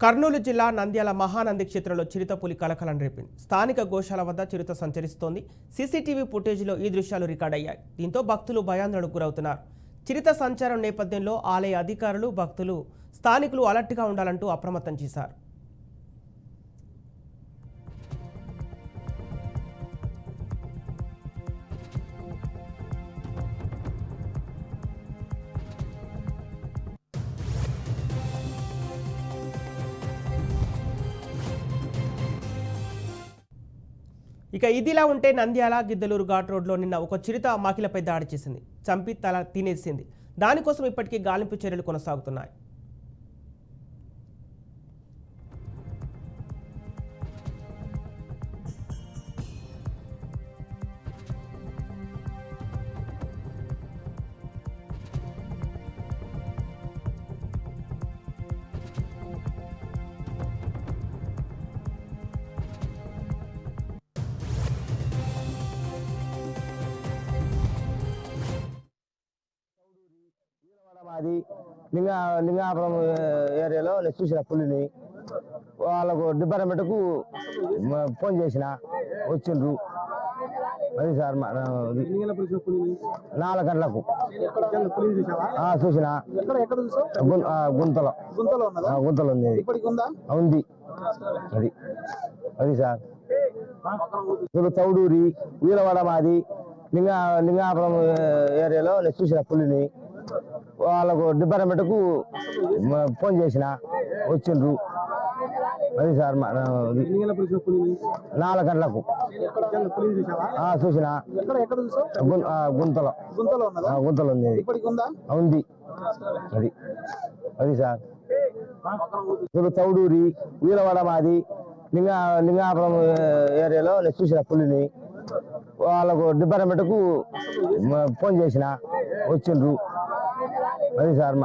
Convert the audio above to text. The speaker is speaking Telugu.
కర్నూలు జిల్లా నంద్యాల మహానంది క్షేత్రంలో చిరుతపులి కలకలం రేపింది. స్థానిక గోశాల వద్ద చిరుత సంచరిస్తోంది. సీసీటీవీ ఫుటేజ్లో ఈ దృశ్యాలు రికార్డయ్యాయి. దీంతో భక్తులు భయాందోళనకు గురవుతున్నారు. చిరుత సంచారం నేపథ్యంలో ఆలయ అధికారులు, భక్తులు, స్థానికులు అలర్ట్గా ఉండాలంటూ అప్రమత్తం చేశారు. ఇక ఇదిలా ఉంటే నంద్యాల గిద్దలూరు ఘాట్ రోడ్లో నిన్న ఒక చిరుత మహిళపై దాడి చేసింది. చంపి తల తినేసింది. దానికోసం ఇప్పటికీ గాలింపు చర్యలు కొనసాగుతున్నాయి. మాది లింగాపురం ఏరియాలో నేను చూసిన పులిని వాళ్ళకు డిపార్ట్మెంట్కు ఫోన్ చేసిన, వచ్చిండ్రు. అది సార్ 4 గంటలకు చూసిన. గుంతలో ఉంది. అది సార్ చౌడూరి వీరవాడ మాది లింగాపురం ఏరియాలో నేను చూసిన పులిని వాళ్ళకు డిపార్ట్మెంట్కు ఫోన్ చేసిన, వచ్చిండ్రు. అది సార్ 4 గంటలకు చూసిన. గుంతలో ఉంది. అది సార్ చౌడూరి వీరవాడ మాది లింగాపురం ఏరియాలో నేను చూసిన పులిని వాళ్ళకు డిపార్ట్మెంట్కు ఫోన్ చేసిన, వచ్చిండ్రు. అది సార్